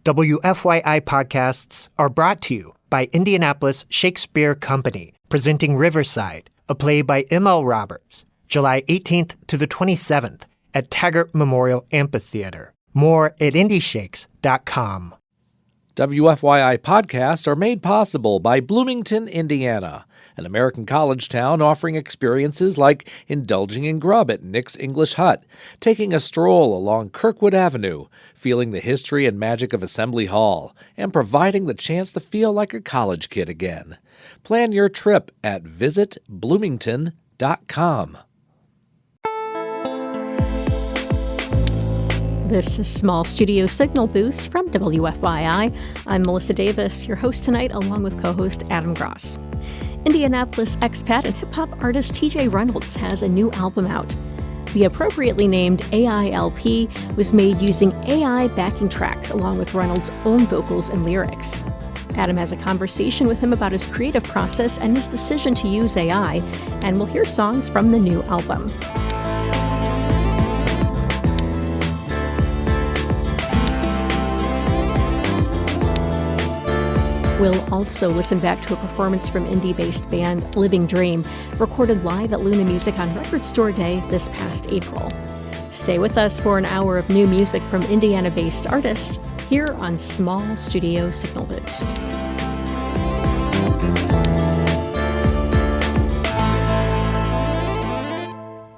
WFYI podcasts are brought to you by Indianapolis Shakespeare Company, presenting Riverside, a play by M.L. Roberts, July 18th to the 27th at Taggart Memorial Amphitheater. More at indieshakes.com. WFYI podcasts are made possible by Bloomington, Indiana, an American college town offering experiences like indulging in grub at Nick's English Hut, taking a stroll along Kirkwood Avenue, feeling the history and magic of Assembly Hall, and providing the chance to feel like a college kid again. Plan your trip at visitbloomington.com. This is Small Studio Signal Boost from WFYI. I'm Melissa Davis, your host tonight, along with co-host Adam Gross. Indianapolis expat and hip-hop artist TJ Reynolds has a new album out. The appropriately named A.I.L.P. was made using AI backing tracks along with Reynolds' own vocals and lyrics. Adam has a conversation with him about his creative process and his decision to use AI, and we'll hear songs from the new album. We'll also listen back to a performance from indie-based band Living Dream, recorded live at Luna Music on Record Store Day this past April. Stay with us for an hour of new music from Indiana-based artists here on Small Studio Signal Boost.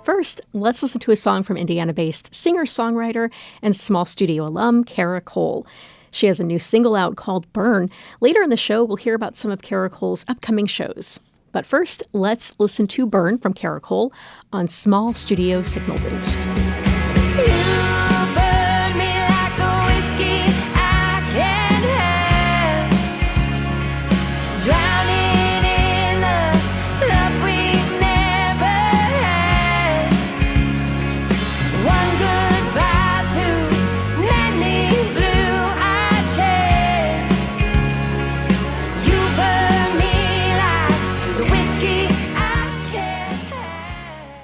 First, let's listen to a song from Indiana-based singer-songwriter and Small Studio alum Kara Cole. She has a new single out called Burn. Later in the show, we'll hear about some of Kara Cole's upcoming shows. But first, let's listen to Burn from Kara Cole on Small Studio Signal Boost.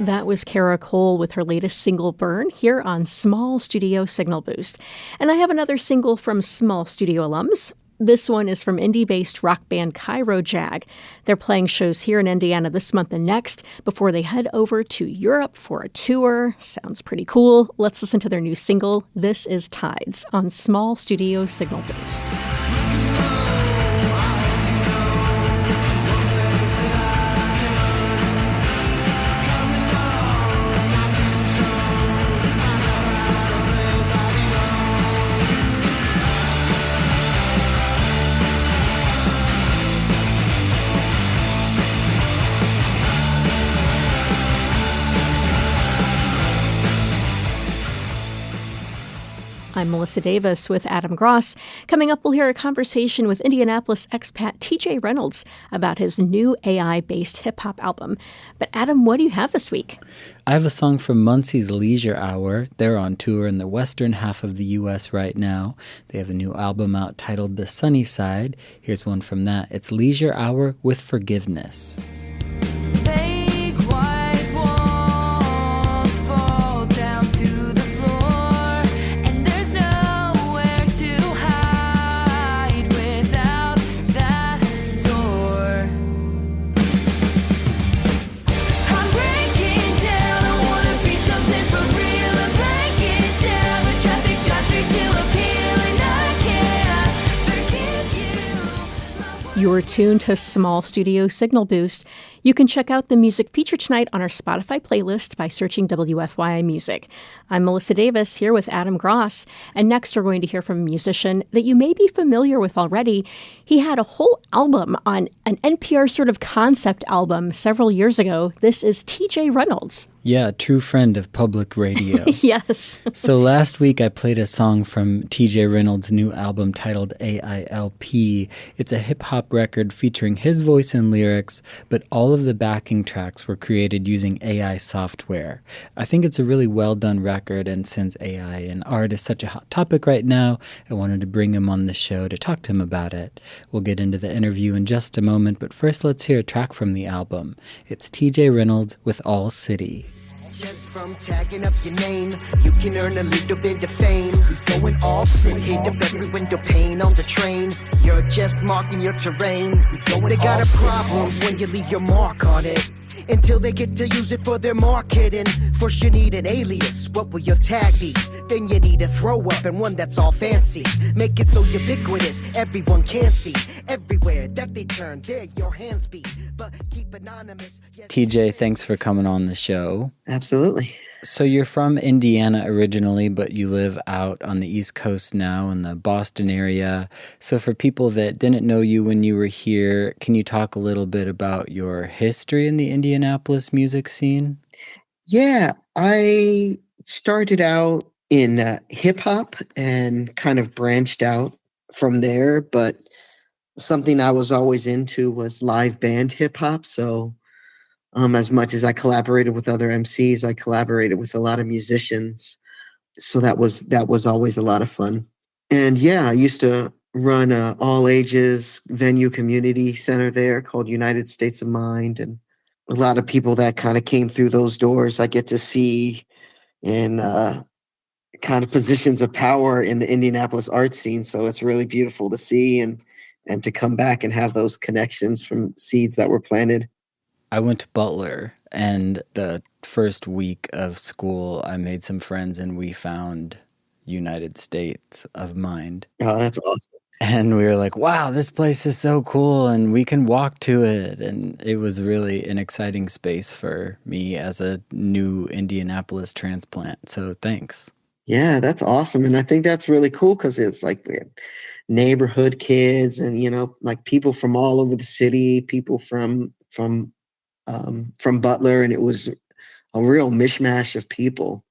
That was Kara Cole with her latest single, Burn, here on Small Studio Signal Boost. And I have another single from Small Studio alums. This one is from indie-based rock band Cairo Jag. They're playing shows here in Indiana this month and next before they head over to Europe for a tour. Sounds pretty cool. Let's listen to their new single, This Is Tides, on Small Studio Signal Boost. I'm Melissa Davis with Adam Gross. Coming up, we'll hear a conversation with Indianapolis expat TJ Reynolds about his new AI-based hip-hop album. But Adam, what do you have this week? I have a song from Muncie's Leisure Hour. They're on tour in the western half of the U.S. right now. They have a new album out titled The Sunny Side. Here's one from that. It's Leisure Hour with Forgiveness. You're tuned to Small Studio Signal Boost. You can check out the music featured tonight on our Spotify playlist by searching WFYI Music. I'm Melissa Davis here with Adam Gross, and next we're going to hear from a musician that you may be familiar with already. He had a whole album on an NPR sort of concept album several years ago. This is TJ Reynolds. Yeah, true friend of public radio. Yes. So last week I played a song from TJ Reynolds' new album titled A.I.L.P. It's a hip-hop record featuring his voice and lyrics, but all of the backing tracks were created using AI software. I think it's a really well-done record, and since AI and art is such a hot topic right now, I wanted to bring him on the show to talk to him about it. We'll get into the interview in just a moment, but first let's hear a track from the album. It's TJ Reynolds with All City. Just from tagging up your name, you can earn a little bit of fame. Going all sick, hit up every window pane on the train. You're just marking your terrain. They got a problem when you leave your mark on it, until they get to use it for their marketing. First you need an alias, what will your tag be? Then you need a throw up and one that's all fancy. Make it so ubiquitous, everyone can see. Everywhere that they turn, there your hands be. But keep anonymous. Yes. TJ, thanks for coming on the show. Absolutely. So you're from Indiana originally, but you live out on the East Coast now in the Boston area. So for people that didn't know you when you were here, can you talk a little bit about your history in the Indianapolis music scene? Yeah, I started out in hip hop and kind of branched out from there. But something I was always into was live band hip hop. So as much as I collaborated with other MCs, I collaborated with a lot of musicians. So that was always a lot of fun. And yeah, I used to run a all ages venue community center there called United States of Mind, and a lot of people that kind of came through those doors I get to see in kind of positions of power in the Indianapolis art scene. So it's really beautiful to see and to come back and have those connections from seeds that were planted. I went to Butler, and the first week of school, I made some friends, and we found United States of Mind. Oh, that's awesome. And we were like, wow, this place is so cool, and we can walk to it. And it was really an exciting space for me as a new Indianapolis transplant. So thanks. Yeah, that's awesome. And I think that's really cool because it's like we had neighborhood kids and, like people from all over the city, people from Butler, and it was a real mishmash of people.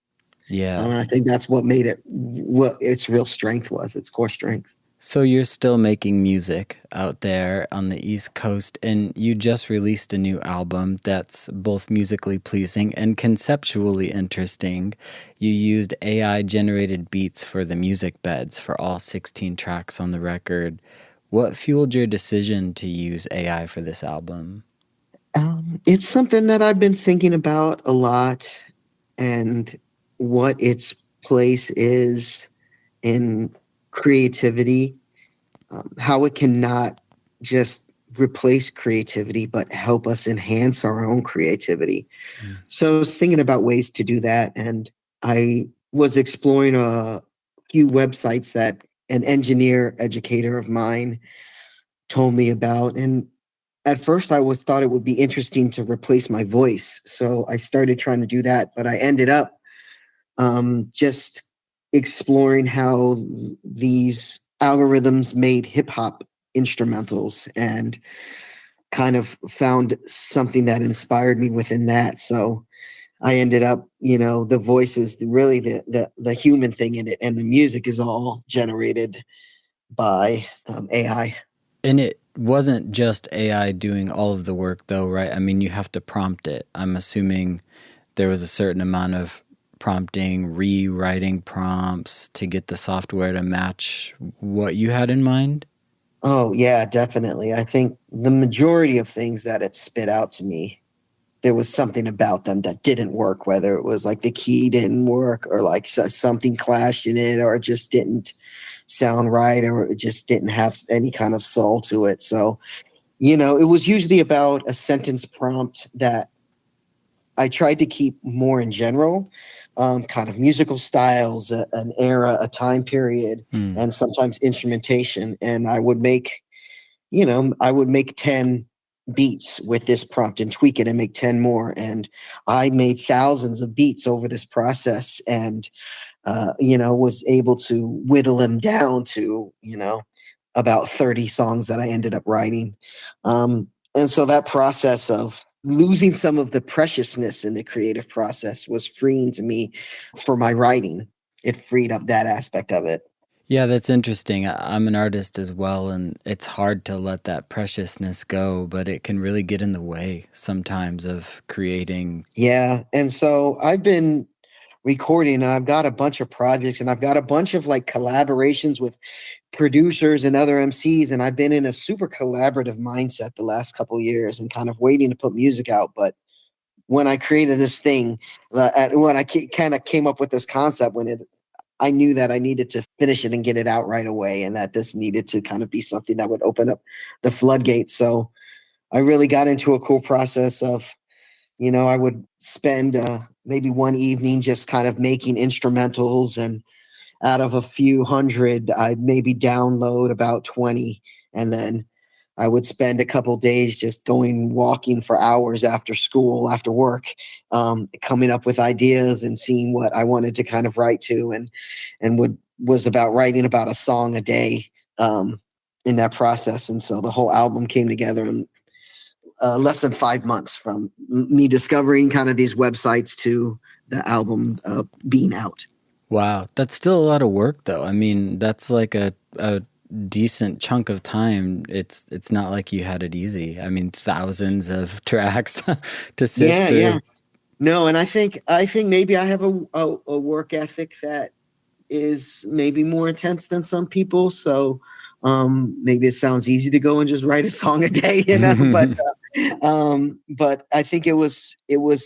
Yeah. And I think that's what made it what its real strength was, its core strength. So you're still making music out there on the East Coast, and you just released a new album that's both musically pleasing and conceptually interesting. You used AI-generated beats for the music beds for all 16 tracks on the record. What fueled your decision to use AI for this album? It's something that I've been thinking about a lot, and what its place is in creativity, how it cannot just replace creativity, but help us enhance our own creativity. So I was thinking about ways to do that, and I was exploring a few websites that an engineer educator of mine told me about. And at first I thought it would be interesting to replace my voice. So I started trying to do that, but I ended up just exploring how these algorithms made hip hop instrumentals, and kind of found something that inspired me within that. So I ended up, the voice is really the human thing in it, and the music is all generated by AI. And it wasn't just AI doing all of the work, though, right? I mean, you have to prompt it. I'm assuming there was a certain amount of prompting, rewriting prompts to get the software to match what you had in mind? Oh, yeah, definitely. I think the majority of things that it spit out to me, there was something about them that didn't work, whether it was like the key didn't work, or like something clashed in it, or it just didn't sound right, or it just didn't have any kind of soul to it. So, it was usually about a sentence prompt that I tried to keep more in general, kind of musical styles, an era, a time period, and sometimes instrumentation. And I would make 10 beats with this prompt and tweak it and make 10 more. And I made thousands of beats over this process, and, was able to whittle them down to, about 30 songs that I ended up writing. And so that process of losing some of the preciousness in the creative process was freeing to me for my writing. It freed up that aspect of it. Yeah, that's interesting. I'm an artist as well, and it's hard to let that preciousness go, but it can really get in the way sometimes of creating. Yeah. And so I've been recording, and I've got a bunch of projects, and I've got a bunch of like collaborations with producers and other MCs, and I've been in a super collaborative mindset the last couple of years and kind of waiting to put music out. But when I created this thing, when I kind of came up with this concept, I knew that I needed to finish it and get it out right away, and that this needed to kind of be something that would open up the floodgates. So I really got into a cool process of, I would spend maybe one evening just kind of making instrumentals, and out of a few hundred, I'd maybe download about 20, and then I would spend a couple days just going walking for hours after school, after work, coming up with ideas and seeing what I wanted to kind of write to, and was about writing about a song a day in that process. And so the whole album came together in less than 5 months from me discovering kind of these websites to the album being out. Wow, that's still a lot of work, though. I mean, that's like a decent chunk of time. It's not like you had it easy. I mean, thousands of tracks to sift through. Yeah. No, and I think maybe I have a work ethic that is maybe more intense than some people. So maybe it sounds easy to go and just write a song a day, but I think it was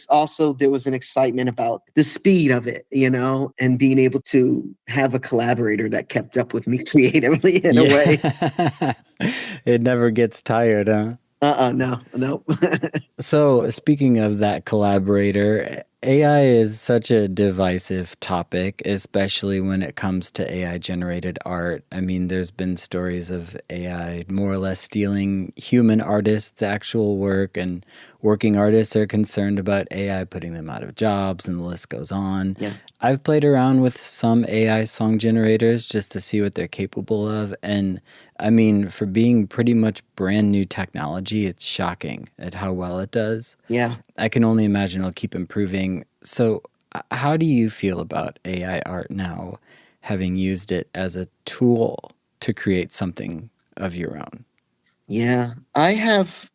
also, there was an excitement about the speed of it, and being able to have a collaborator that kept up with me creatively in a way. It never gets tired, huh? No. So speaking of that collaborator, AI is such a divisive topic, especially when it comes to AI generated art. I mean, there's been stories of AI more or less stealing human artists' actual work, and working artists are concerned about AI putting them out of jobs, and the list goes on. Yeah. I've played around with some AI song generators just to see what they're capable of. And I mean, for being pretty much brand new technology, it's shocking at how well it does. Yeah. I can only imagine it'll keep improving. So how do you feel about AI art now, having used it as a tool to create something of your own? Yeah, I have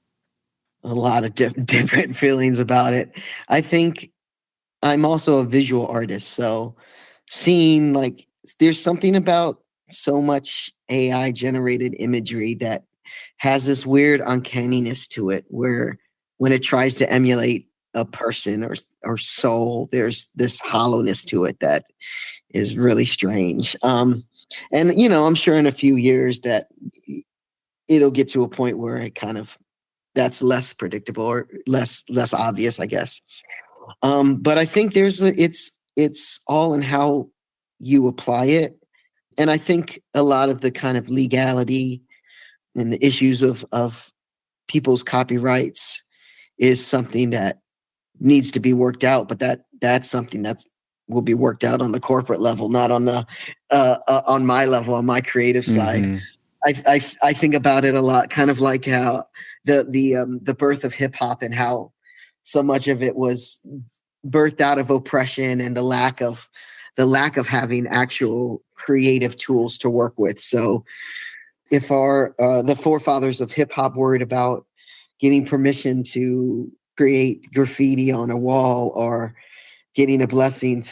a lot of different feelings about it. I think I'm also a visual artist, so seeing, like, there's something about so much AI generated imagery that has this weird uncanniness to it, where when it tries to emulate a person or soul, there's this hollowness to it that is really strange. And I'm sure in a few years that it'll get to a point where it kind of, that's less predictable or less obvious, I guess. But I think it's all in how you apply it. And I think a lot of the kind of legality and the issues of people's copyrights is something that needs to be worked out, but that's something that will be worked out on the corporate level, not on the on my level, on my creative side. Mm-hmm. I think about it a lot, kind of like how the birth of hip hop, and how so much of it was birthed out of oppression and the lack of having actual creative tools to work with. So if the forefathers of hip hop worried about getting permission to create graffiti on a wall, or getting a blessing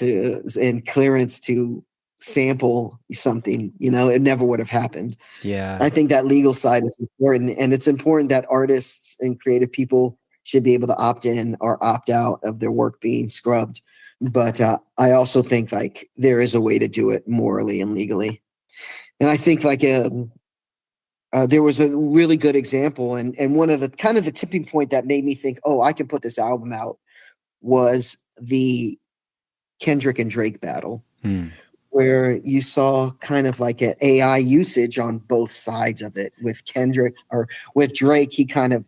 and clearance to sample something, it never would have happened. Yeah. I think that legal side is important, and it's important that artists and creative people should be able to opt in or opt out of their work being scrubbed. But I also think, like, there is a way to do it morally and legally. And I think, like, there was a really good example, and one of the kind of the tipping point that made me think, oh, I can put this album out, was the Kendrick and Drake battle, where you saw kind of like an AI usage on both sides of it. With Kendrick, or with Drake, he kind of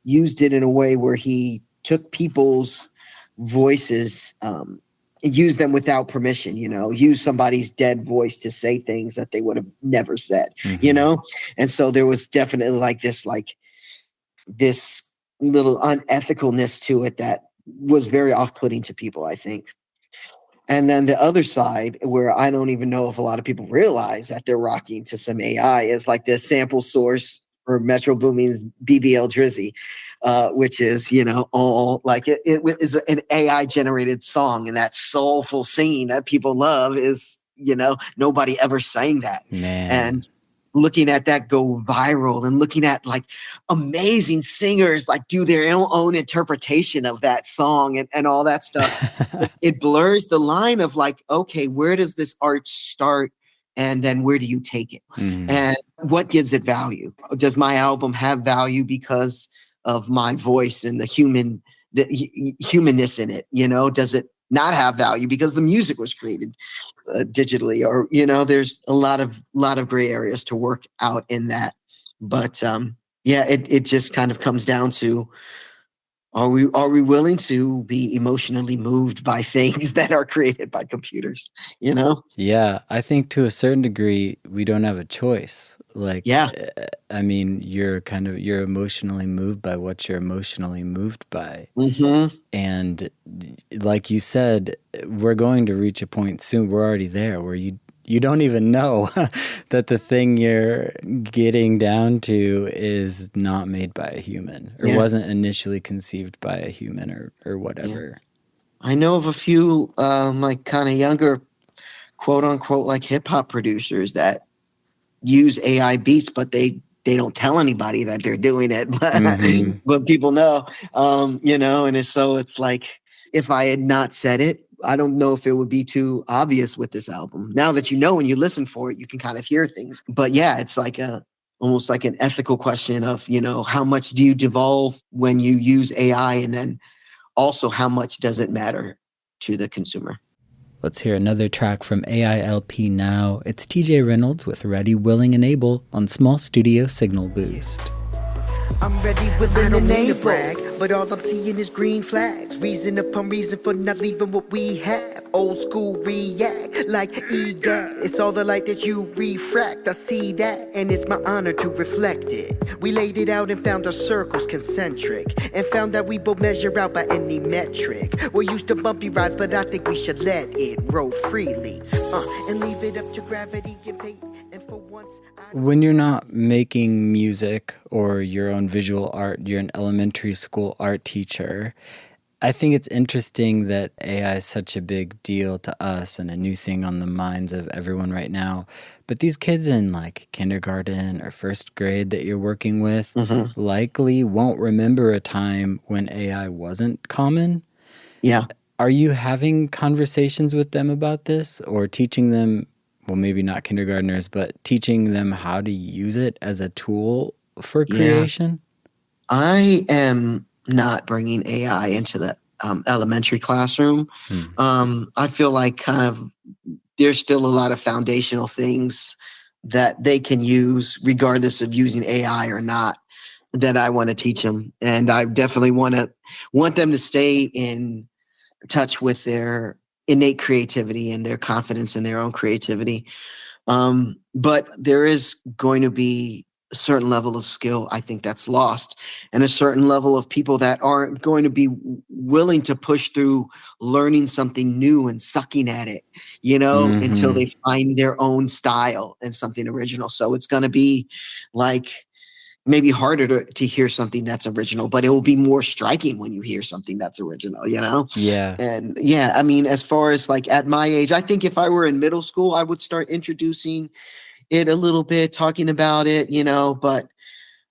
used it in a way where he took people's voices, use them without permission, use somebody's dead voice to say things that they would have never said, And so there was definitely this little unethicalness to it that was very off-putting to people, I think. And then the other side, where I don't even know if a lot of people realize that they're rocking to some AI, is like the sample source for Metro Boomin's BBL Drizzy, which is, all like it is an AI generated song, and that soulful singing that people love is, nobody ever sang that. Man. And looking at that go viral and looking at like amazing singers like do their own interpretation of that song and all that stuff. It blurs the line of like, okay, where does this art start? And then where do you take it? And what gives it value? Does my album have value because of my voice and the humanness in it? Does it not have value because the music was created digitally? Or there's a lot of gray areas to work out in that. But it just kind of comes down to, are we willing to be emotionally moved by things that are created by computers? Yeah, I think to a certain degree we don't have a choice. Like, Yeah. I mean, you're emotionally moved by what you're emotionally moved by. And like you said, we're going to reach a point soon, we're already there, where you don't even know that the thing you're getting down to is not made by a human, or wasn't initially conceived by a human, or whatever. I know of a few like kind of younger, quote unquote, like hip hop producers that use AI beats, but they don't tell anybody that they're doing it, but people know, and it's like, if I had not said it, I don't know if it would be too obvious with this album. Now that when you listen for it, you can kind of hear things. But yeah, it's like almost like an ethical question of, how much do you devolve when you use AI? And then also, how much does it matter to the consumer? Let's hear another track from A.I.L.P. now. It's TJ Reynolds with Ready, Willing, and Able on Small Studio Signal Boost. I'm ready, willing, and able, brag, but all I'm seeing is green flags. Reason upon reason for not leaving what we have. Old school react like EGAT. It's all the light that you refract. I see that, and it's my honor to reflect it. We laid it out and found our circles concentric, and found that we both measure out by any metric. We're used to bumpy rides, but I think we should let it roll freely, and leave it up to gravity and fate. And for once, when you're not making music or your own visual art, you're an elementary school art teacher. I think it's interesting that AI is such a big deal to us and a new thing on the minds of everyone right now. But these kids in like kindergarten or first grade that you're working with likely won't remember a time when AI wasn't common. Yeah. Are you having conversations with them about this, or teaching them, well, maybe not kindergartners, but teaching them how to use it as a tool for creation? I am not bringing AI into the elementary classroom. I feel like kind of there's still a lot of foundational things that they can use regardless of using AI or not, that I want to teach them. And I definitely want them to stay in touch with their innate creativity and their confidence in their own creativity. But there is going to be a certain level of skill, I think, that's lost, and a certain level of people that aren't going to be willing to push through learning something new and sucking at it, until they find their own style and something original. So it's going to be like maybe harder to hear something that's original, but it will be more striking when you hear something that's original, Yeah. And I mean, as far as like at my age, I think if I were in middle school, I would start introducing it a little bit, talking about it, but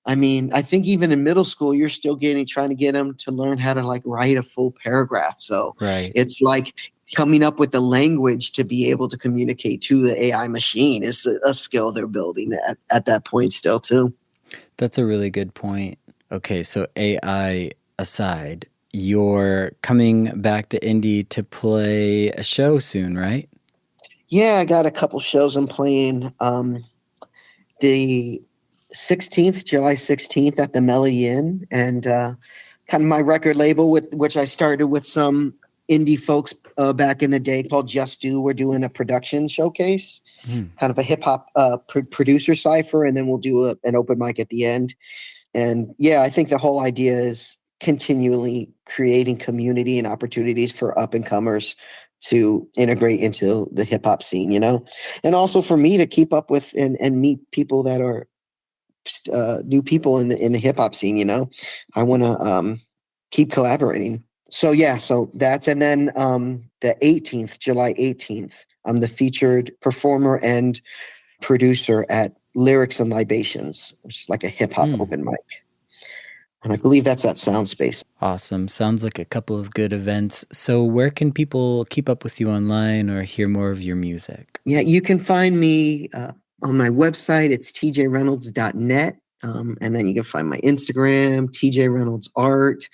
I mean, I think even in middle school, you're still trying to get them to learn how to like write a full paragraph. So it's like coming up with the language to be able to communicate to the AI machine is a skill they're building at that point still too. That's a really good point. Okay, so AI aside, you're coming back to Indy to play a show soon, right? Yeah, I got a couple shows I'm playing. The 16th, July 16th at the Melody Inn, and kind of my record label, with which I started with some indie folks back in the day, called Just Do. We're doing a production showcase, kind of a hip hop producer cipher, and then we'll do an open mic at the end. And yeah, I think the whole idea is continually creating community and opportunities for up and comers to integrate into the hip hop scene, and also for me to keep up with and meet people that are new people in the hip hop scene. I want to keep collaborating. So yeah, so that's, and then the 18th, July 18th, I'm the featured performer and producer at Lyrics and Libations, which is like a hip hop open mic. And I believe that's at Sound Space. Awesome. Sounds like a couple of good events. So where can people keep up with you online or hear more of your music? Yeah, you can find me on my website. It's tjreynolds.net. And then you can find my Instagram, TJ Reynolds Art,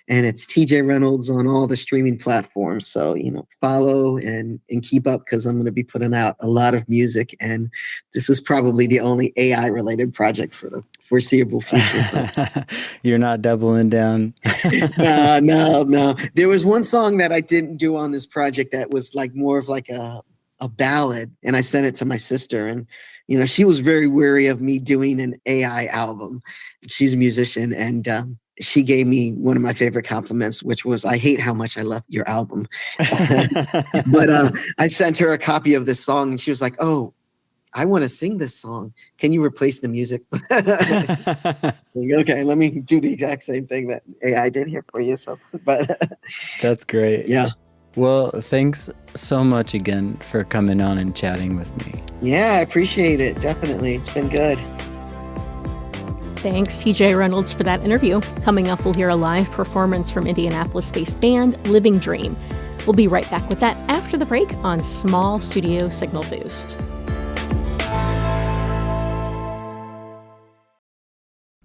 and it's TJ Reynolds on all the streaming platforms. So, follow and keep up, because I'm going to be putting out a lot of music. And this is probably the only AI related project for the foreseeable future. You're not doubling down. No. There was one song that I didn't do on this project that was like more of like a ballad, and I sent it to my sister, and she was very wary of me doing an AI album. She's a musician, and she gave me one of my favorite compliments, which was, "I hate how much I love your album." But I sent her a copy of this song, and she was like, "Oh, I want to sing this song. Can you replace the music?" Okay, let me do the exact same thing that AI did here for you. So, but that's great. Yeah. Well, thanks so much again for coming on and chatting with me. Yeah, I appreciate it. Definitely. It's been good. Thanks, TJ Reynolds, for that interview. Coming up, we'll hear a live performance from Indianapolis-based band Living Dream. We'll be right back with that after the break on Small Studio Signal Boost.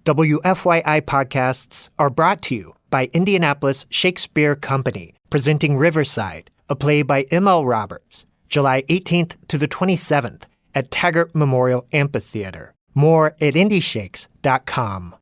WFYI podcasts are brought to you by Indianapolis Shakespeare Company, presenting Riverside, a play by M.L. Roberts, July 18th to the 27th at Taggart Memorial Amphitheater. More at indieshakes.com.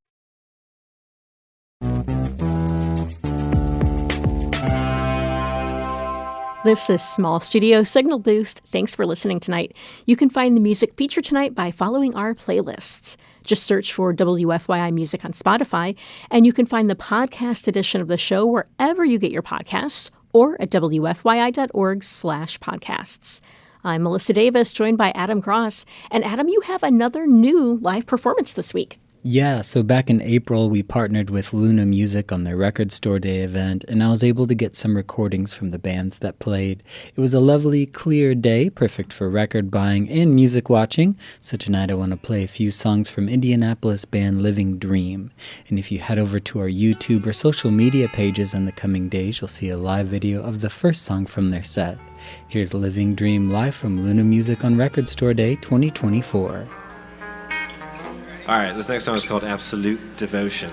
This is Small Studio Signal Boost. Thanks for listening tonight. You can find the music featured tonight by following our playlists. Just search for WFYI Music on Spotify, and you can find the podcast edition of the show wherever you get your podcasts or at wfyi.org/podcasts. I'm Melissa Davis, joined by Adam Gross. And Adam, you have another new live performance this week. Yeah, so back in April, we partnered with Luna Music on their Record Store Day event, and I was able to get some recordings from the bands that played. It was a lovely, clear day, perfect for record buying and music watching. So tonight I want to play a few songs from Indianapolis band Living Dream. And if you head over to our YouTube or social media pages in the coming days, you'll see a live video of the first song from their set. Here's Living Dream live from Luna Music on Record Store Day 2024. All right, this next song is called Absolute Devotion.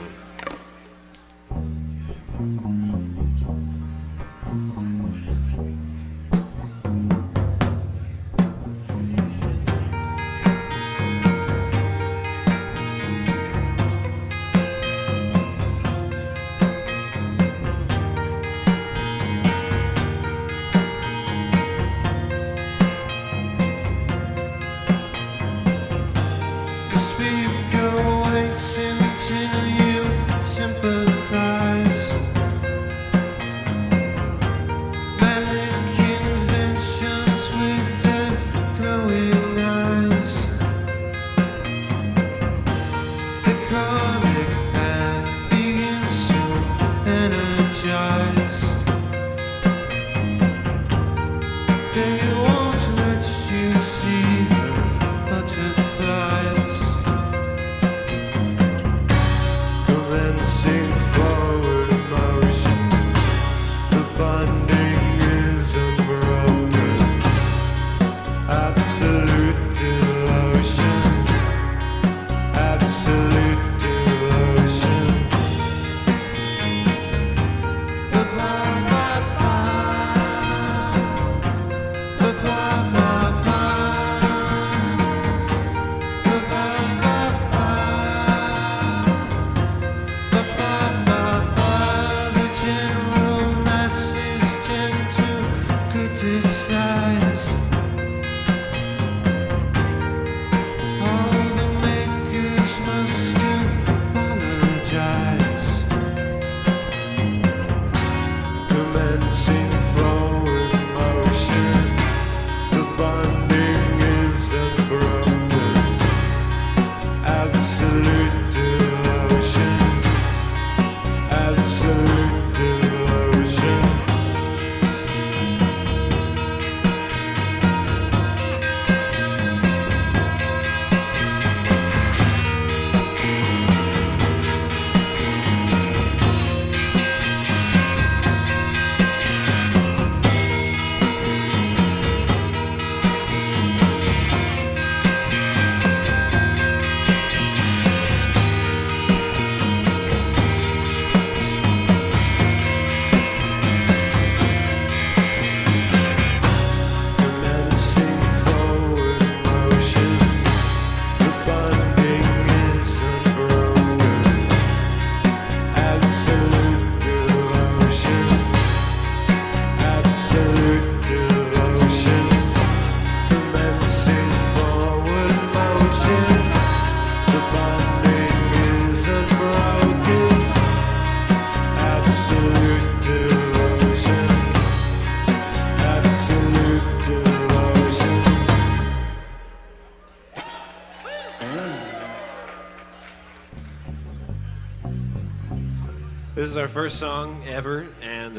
This is our first song ever, and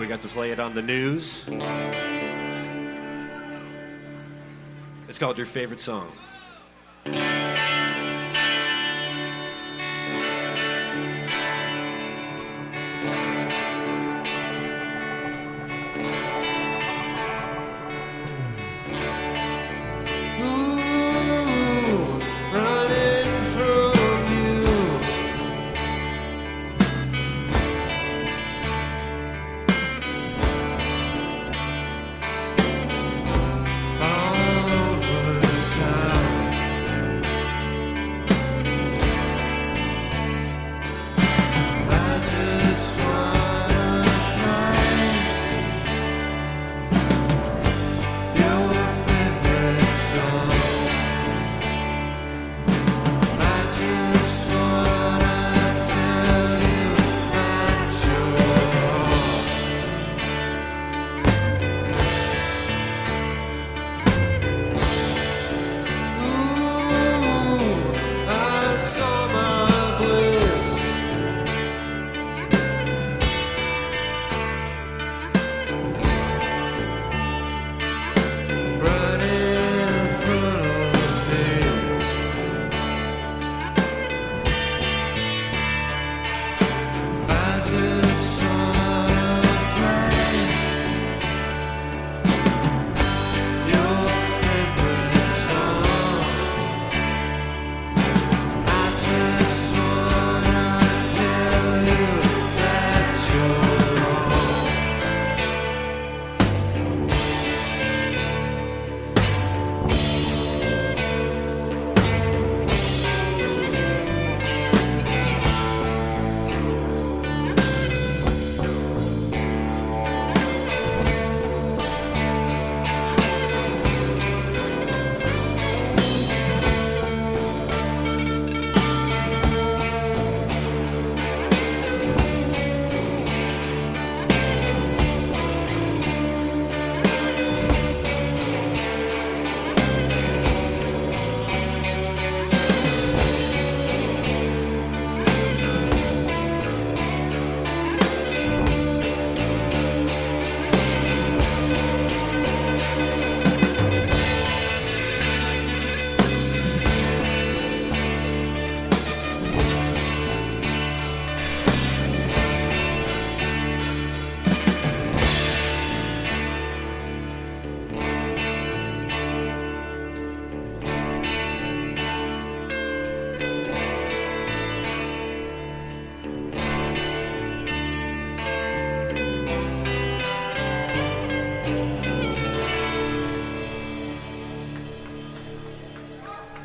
we got to play it on the news. It's called Your Favorite Song.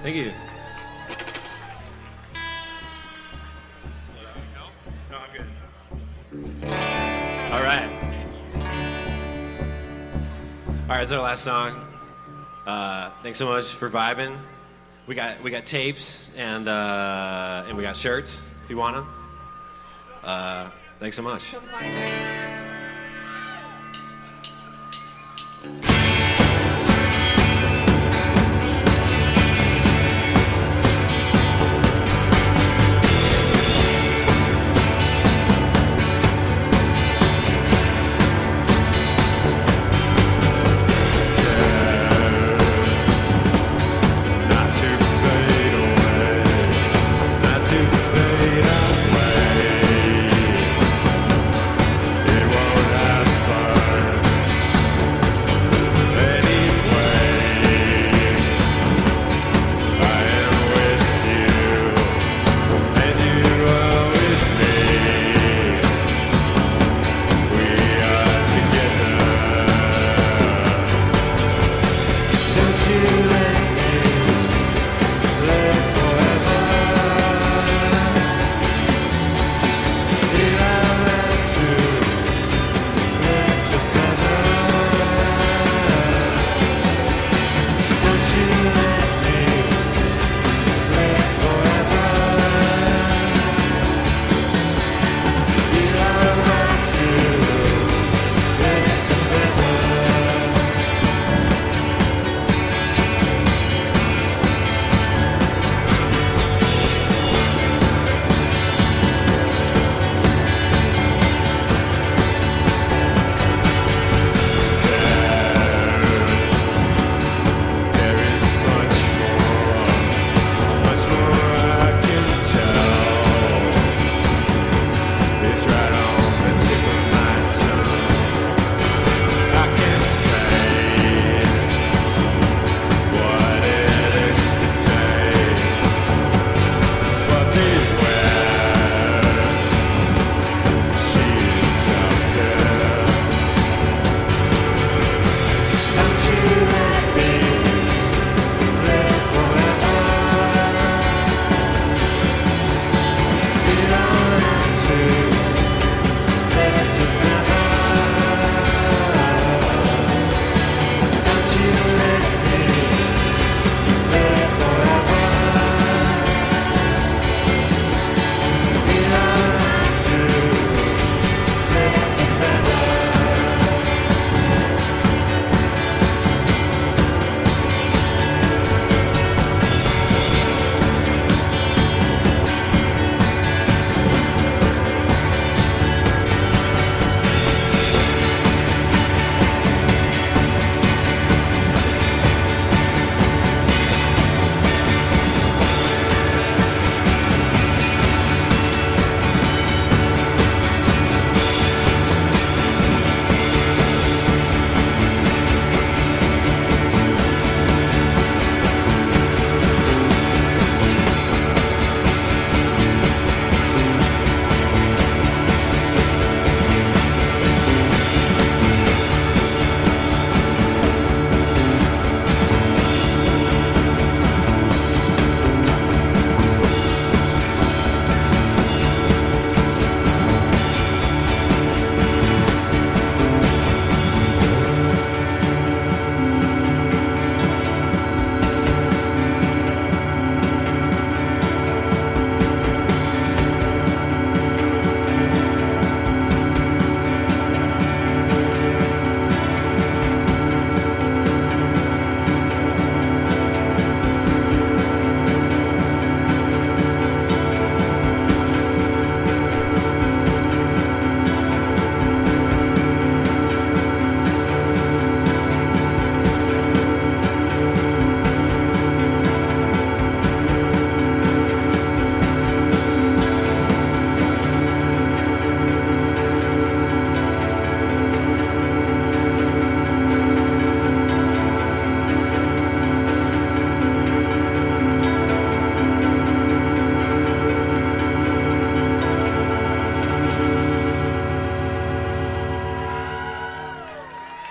Thank you. No, I'm good. All right. All right, it's our last song. Thanks so much for vibing. We got tapes and we got shirts if you want them. Thanks so much. Not to fade away.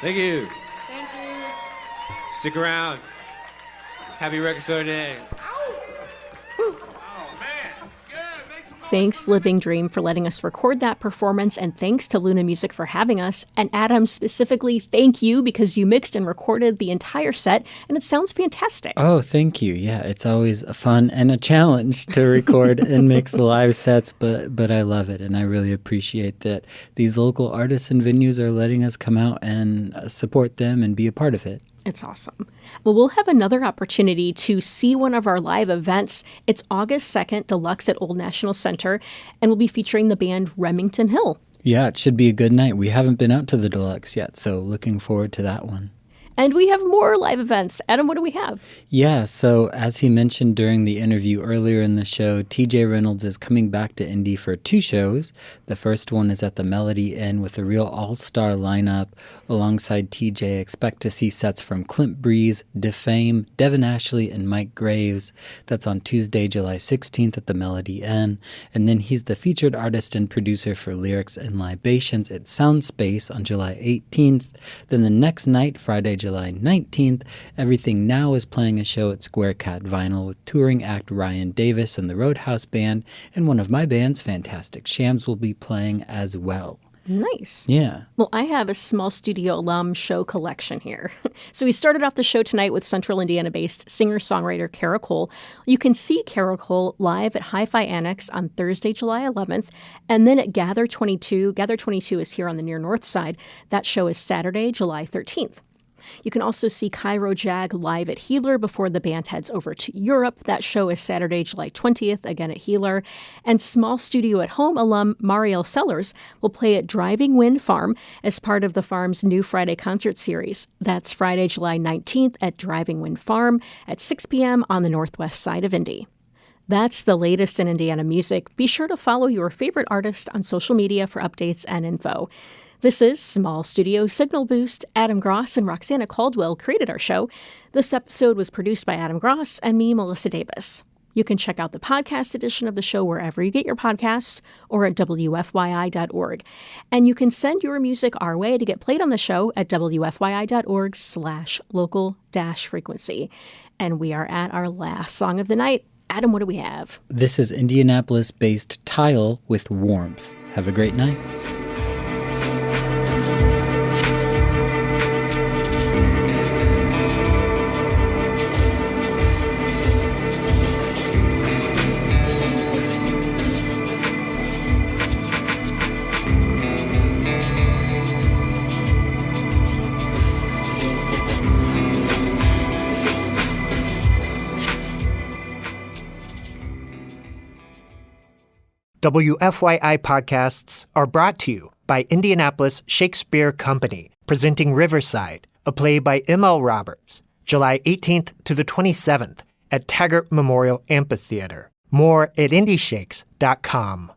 Thank you. Stick around. Happy Record Store Day. Thanks, Living Dream, for letting us record that performance, and thanks to Luna Music for having us. And Adam, specifically, thank you because you mixed and recorded the entire set, and it sounds fantastic. Oh, thank you. Yeah, it's always a fun and a challenge to record and mix live sets, but I love it, and I really appreciate that these local artists and venues are letting us come out and support them and be a part of it. It's awesome. Well, we'll have another opportunity to see one of our live events. It's August 2nd, Deluxe at Old National Center, and we'll be featuring the band Remington Hill. Yeah, it should be a good night. We haven't been out to the Deluxe yet, so looking forward to that one. And we have more live events. Adam, what do we have? Yeah, so as he mentioned during the interview earlier in the show, TJ Reynolds is coming back to Indy for 2 shows. The first one is at the Melody Inn with a real all-star lineup. Alongside TJ, expect to see sets from Clint Breeze, Defame, Devin Ashley, and Mike Graves. That's on Tuesday, July 16th at the Melody Inn. And then he's the featured artist and producer for Lyrics and Libations at Soundspace on July 18th. Then the next night, Friday, July 19th, Everything Now is playing a show at Square Cat Vinyl with touring act Ryan Davis and the Roadhouse Band, and one of my bands, Fantastic Shams, will be playing as well. Nice. Yeah. Well, I have a small studio alum show collection here. So we started off the show tonight with Central Indiana-based singer-songwriter Kara Cole. You can see Kara Cole live at Hi-Fi Annex on Thursday, July 11th, and then at Gather 22. Gather 22 is here on the near north side. That show is Saturday, July 13th. You can also see Cairo Jag live at Healer before the band heads over to Europe. That show is Saturday, July 20th, again at Healer. And small studio at home alum Mariel Sellers will play at Driving Wind Farm as part of the farm's new Friday concert series. That's Friday, July 19th at Driving Wind Farm at 6 p.m. on the northwest side of Indy. That's the latest in Indiana music. Be sure to follow your favorite artist on social media for updates and info. This is Small Studio Signal Boost. Adam Gross and Roxana Caldwell created our show. This episode was produced by Adam Gross and me, Melissa Davis. You can check out the podcast edition of the show wherever you get your podcasts or at WFYI.org. And you can send your music our way to get played on the show at WFYI.org/local-frequency. And we are at our last song of the night. Adam, what do we have? This is Indianapolis-based Tile with Warmth. Have a great night. WFYI podcasts are brought to you by Indianapolis Shakespeare Company, presenting Riverside, a play by M.L. Roberts, July 18th to the 27th at Taggart Memorial Amphitheater. More at IndieShakes.com.